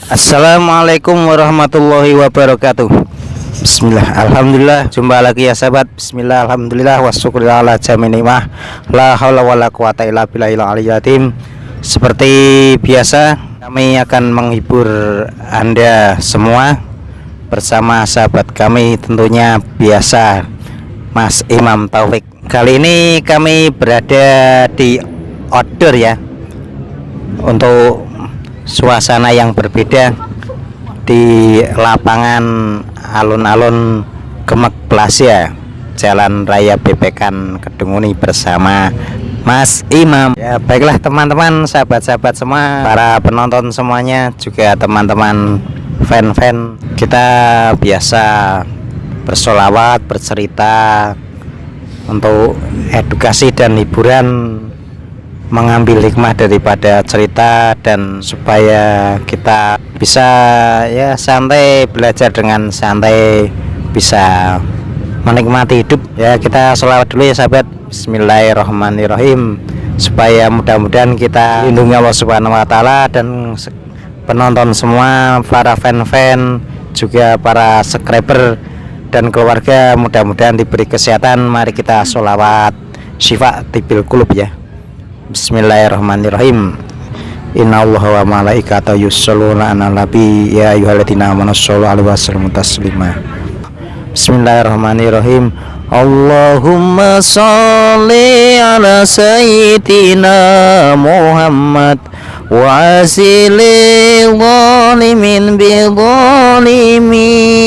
Assalamualaikum warahmatullahi wabarakatuh. Bismillah, alhamdulillah. Jumpa lagi ya sahabat. Bismillah, alhamdulillah. Wasyukurillah ala jami ni'mah. La haula wala quwata illa billahil aliyyil azim. Seperti biasa, kami akan menghibur Anda semua bersama sahabat kami, tentunya biasa, Mas Imam Taufik. Kali ini kami berada di outdoor ya, untuk suasana yang berbeda di lapangan alun-alun Gemek Plaza, Jalan Raya Bebekan Kedunguni bersama Mas Imam. Ya, baiklah teman-teman, sahabat-sahabat semua, para penonton semuanya, juga teman-teman fan-fan, kita biasa bersolawat, bercerita untuk edukasi dan hiburan, mengambil hikmah daripada cerita, dan supaya kita bisa ya santai, belajar dengan santai, bisa menikmati hidup. Ya, kita sholawat dulu ya sahabat. Bismillahirrahmanirrahim, supaya mudah-mudahan kita lindungi Allah Subhanahu wa taala, dan penonton semua, para fan-fan, juga para subscriber dan keluarga, mudah-mudahan diberi kesehatan. Mari kita sholawat syifa tibil qulub ya. Bismillahirrahmanirrahim. Innallaha wa malaikatahu yusholluna 'alan nabi ya ayyuhalladzina amanu shollu 'alaihi wasallimu taslima. Bismillahirrahmanirrahim. Allahumma sholli ala sayyidina Muhammad wa asilil zalimin bi zalimin.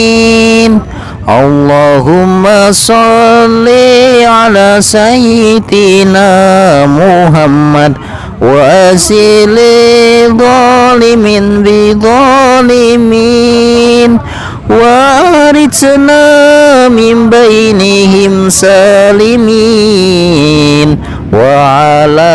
Allahumma sholli ala sayyidina Muhammad wa asili zalimin bi zalimin wa aritna min bainihim salimin wa ala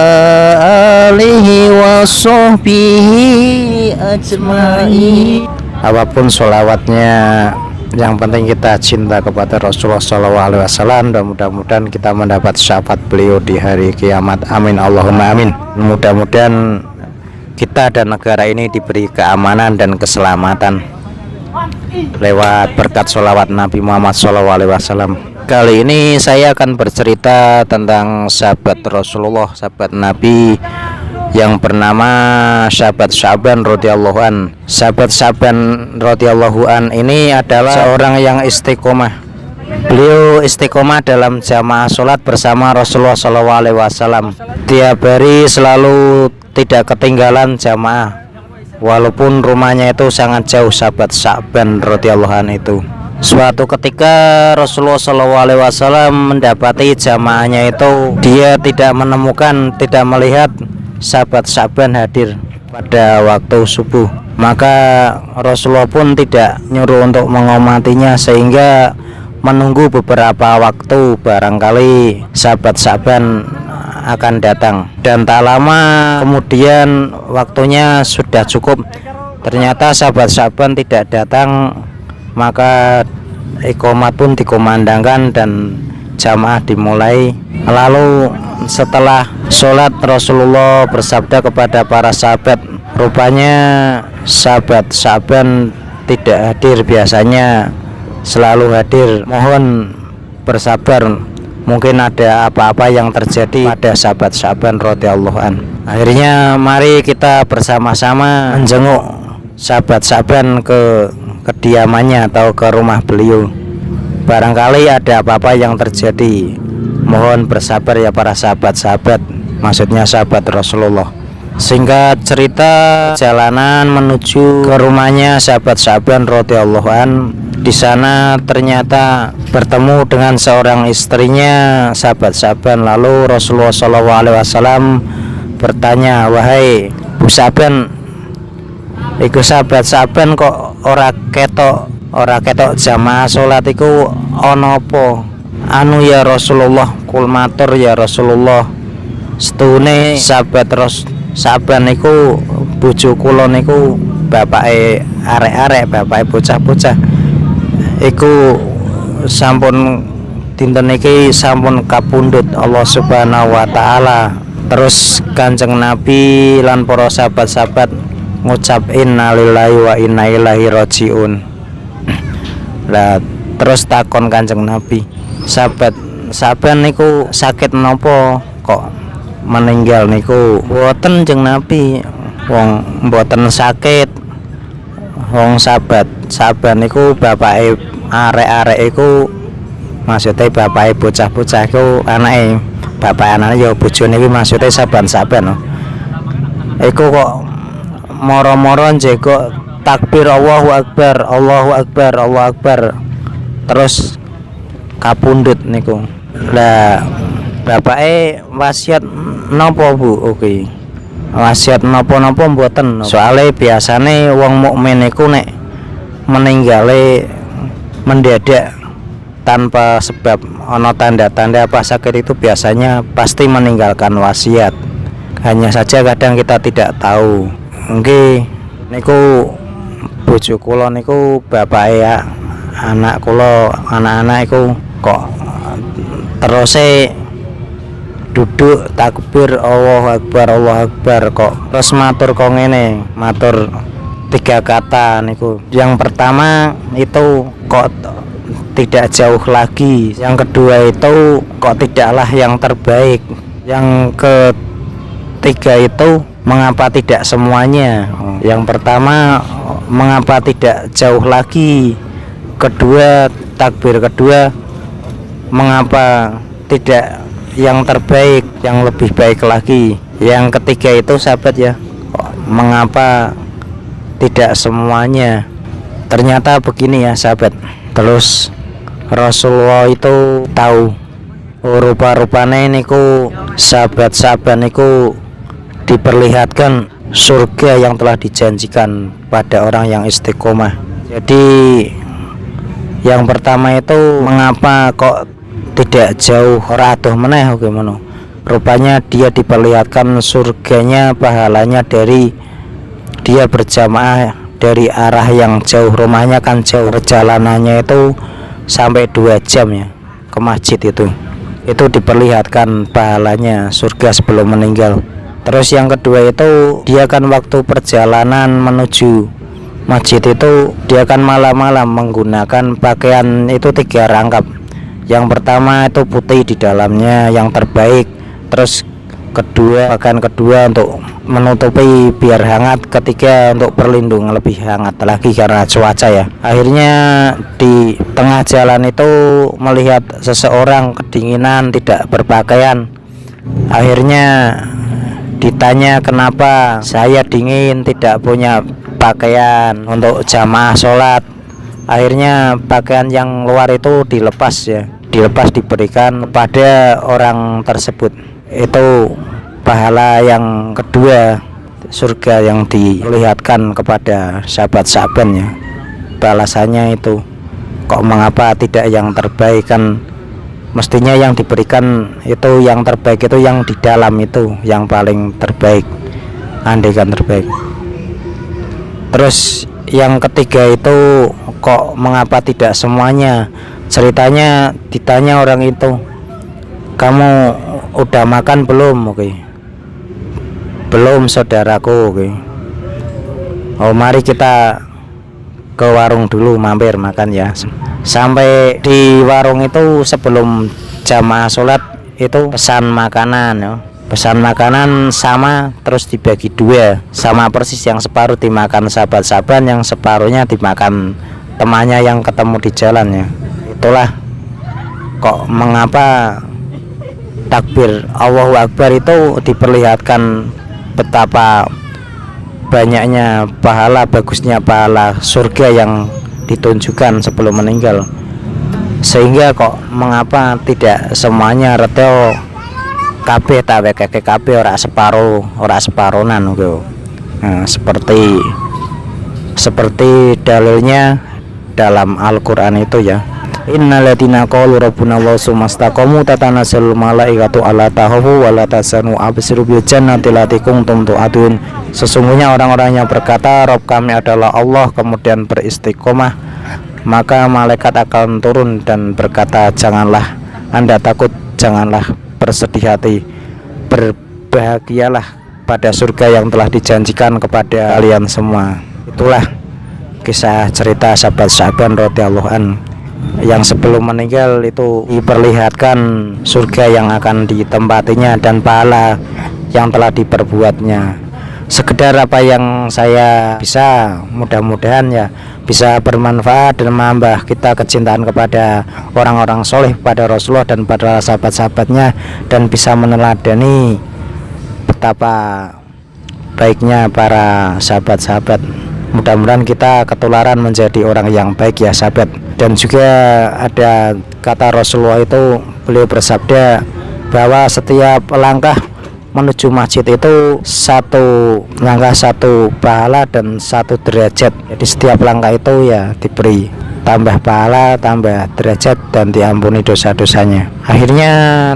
alihi wa sahbihi ajma'in. Apapun sholawatnya, yang penting kita cinta kepada Rasulullah SAW, dan mudah-mudahan kita mendapat syafaat beliau di hari kiamat. Amin Allahumma amin. Mudah-mudahan kita dan negara ini diberi keamanan dan keselamatan lewat berkat sholawat Nabi Muhammad SAW. Kali ini saya akan bercerita tentang sahabat Rasulullah, sahabat Nabi yang bernama sahabat Sa'ban radhiyallahu an. Sahabat Sa'ban radhiyallahu an ini adalah seorang yang istiqomah. Beliau istiqomah dalam jamaah sholat bersama Rasulullah SAW. Tiap hari selalu tidak ketinggalan jamaah, walaupun rumahnya itu sangat jauh. Sahabat Sa'ban radhiyallahu an itu, suatu ketika Rasulullah SAW mendapati jamaahnya itu, dia tidak menemukan, tidak melihat sahabat Sa'ban hadir pada waktu subuh. Maka Rasulullah pun tidak nyuruh untuk mengomatinya, sehingga menunggu beberapa waktu, barangkali sahabat Sa'ban akan datang. Dan tak lama kemudian waktunya sudah cukup, ternyata sahabat Sa'ban tidak datang. Maka iqomat pun dikumandangkan dan jamaah dimulai. Lalu setelah sholat, Rasulullah bersabda kepada para sahabat, rupanya sahabat Sa'ban tidak hadir, biasanya selalu hadir, mohon bersabar, mungkin ada apa-apa yang terjadi pada sahabat Sa'ban radhiyallahu an. Akhirnya mari kita bersama-sama menjenguk sahabat Sa'ban ke kediamannya atau ke rumah beliau. Barangkali ada apa-apa yang terjadi, mohon bersabar ya para sahabat-sahabat, maksudnya sahabat Rasulullah. Singkat cerita, jalanan menuju ke rumahnya sahabat Sa'ban radhiyallahu an. Di sana ternyata bertemu dengan seorang istrinya sahabat Sa'ban. Lalu Rasulullah SAW bertanya, wahai Bu Sa'ban, iku sahabat Sa'ban kok ora ketok jamaah sholat iku ana apa? Anu ya Rasulullah, kul matur ya Rasulullah, setune sahabat Sa'ban niku bojo kula niku bapake arek-arek, bapake bocah-bocah iku sampun dinten iki sampun kapundhut Allah Subhanahu wa taala. Terus Kanjeng Nabi lan para sahabat-sahabat ngucap innalillahi wa inna ilaihi rajiun. Lah terus takon Kanjeng Nabi, sahabat niku sakit menapa kok meninggal niku? Mboten Kanjeng Nabi, wong mboten sakit. Wong sahabat niku bapake arek-arek iku, maksudnya bapake bocah-bocah iku anake, bapak anake ya bojone iki maksudnya saban-saban. Iku kok moro-moro njego takbir Allahu Akbar, Allahu Akbar, Allahu Akbar. Terus kapundhut niku. Lah bapake wasiat napa Bu? Oke. Wasiat napa-napa mboten. Soale biasane wong mukmin iku nek meninggale mendadak tanpa sebab ana tanda-tanda apa sakit itu biasanya pasti meninggalkan wasiat. Hanya saja kadang kita tidak tahu. Nggih niku bojo kula niku bapake anak kula, anak-anak iku kok teruse duduk takbir Allahu Akbar kok terus matur kok ngene, matur 3 kata niku. Yang pertama itu kok tidak jauh lagi, yang kedua itu kok tidaklah yang terbaik, yang ketiga itu mengapa tidak semuanya. Yang pertama mengapa tidak jauh lagi, kedua takbir kedua mengapa tidak yang terbaik, yang lebih baik lagi, yang ketiga itu sahabat ya, mengapa tidak semuanya. Ternyata begini ya sahabat. Terus Rasulullah itu tahu rupa-rupane niku sahabat-sahabat niku diperlihatkan surga yang telah dijanjikan pada orang yang istiqomah. Jadi yang pertama itu mengapa kok tidak jauh ora adoh meneh gimana? Rupanya dia diperlihatkan surganya, pahalanya dari dia berjamaah dari arah yang jauh, rumahnya kan jauh, perjalanannya itu sampai 2 jam ya ke masjid itu diperlihatkan pahalanya surga sebelum meninggal. Terus yang kedua itu dia kan waktu perjalanan menuju masjid itu dia kan malam-malam menggunakan pakaian itu 3 rangkap. Yang pertama itu putih di dalamnya yang terbaik, terus pakaian kedua untuk menutupi biar hangat, ketiga untuk perlindungan lebih hangat lagi karena cuaca ya. Akhirnya di tengah jalan itu melihat seseorang kedinginan tidak berpakaian. Akhirnya ditanya, kenapa saya dingin tidak punya pakaian untuk jamaah sholat. Akhirnya pakaian yang luar itu dilepas diberikan kepada orang tersebut. Itu pahala yang kedua, surga yang dilihatkan kepada sahabat-sahabatnya. Balasannya itu kok mengapa tidak yang terbaik, kan mestinya yang diberikan itu yang terbaik, itu yang di dalam itu yang paling terbaik, andaikan terbaik. Terus yang ketiga itu kok mengapa tidak semuanya. Ceritanya ditanya orang itu, kamu udah makan belum? Oke. Belum saudaraku. Oke. Oh mari kita ke warung dulu, mampir makan ya. Sampai di warung itu sebelum jamaah sholat itu pesan makanan ya. Pesan makanan sama, terus dibagi 2, sama persis, yang separuh dimakan sahabat-sahabat, yang separuhnya dimakan temannya yang ketemu di jalan ya. Itulah kok mengapa takbir Allahu Akbar itu diperlihatkan betapa banyaknya pahala, bagusnya pahala surga yang ditunjukkan sebelum meninggal, sehingga kok mengapa tidak semuanya reteo kabeh ta wekeke kabeh ora separonan gitu. Nah, seperti dalilnya dalam Al-Qur'an itu ya. Innalladzina qalu rabbuna Allahu tsumastaqamu tatanazzalu malaikatu alla takhafu wa la tahzanu abshiru bil jannati allati kuntum tu'adun. Sesungguhnya orang-orang yang berkata Rabb kami adalah Allah kemudian beristiqomah, maka malaikat akan turun dan berkata, janganlah Anda takut, janganlah bersedih hati, berbahagialah pada surga yang telah dijanjikan kepada kalian semua. Itulah kisah cerita sahabat-sahabat radhiyallahu an yang sebelum meninggal itu diperlihatkan surga yang akan ditempatinya dan pahala yang telah diperbuatnya. Sekedar apa yang saya bisa, mudah-mudahan ya bisa bermanfaat dan menambah kita kecintaan kepada orang-orang soleh, pada Rasulullah dan pada sahabat-sahabatnya, dan bisa meneladani betapa baiknya para sahabat-sahabat. Mudah-mudahan kita ketularan menjadi orang yang baik ya sahabat. Dan juga ada kata Rasulullah itu, beliau bersabda bahwa setiap langkah menuju masjid itu satu langkah satu pahala dan satu derajat. Jadi setiap langkah itu ya diberi tambah pahala, tambah derajat, dan diampuni dosa-dosanya. Akhirnya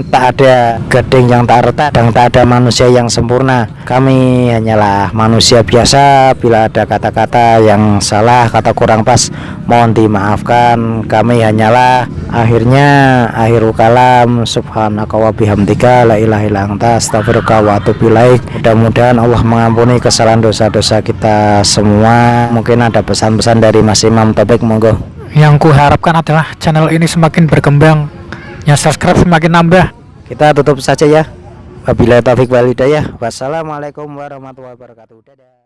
tak ada gading yang tak retak dan tak ada manusia yang sempurna. Kami hanyalah manusia biasa. Bila ada kata-kata yang salah, kata kurang pas, mohon dimaafkan. Kami hanyalah akhirul kalam, subhanaka wa bihamdika la ilaha illa anta astaghfiruka wa atubu ilaik. Mudah-mudahan Allah mengampuni kesalahan dosa-dosa kita semua. Mungkin ada pesan-pesan dari Mas Imam Taufik, monggo. Yang kuharapkan adalah channel ini semakin berkembang, yang subscribe semakin nambah. Kita tutup saja ya. Wabillahi taufiq wal hidayah. Wassalamualaikum warahmatullahi wabarakatuh. Dadah.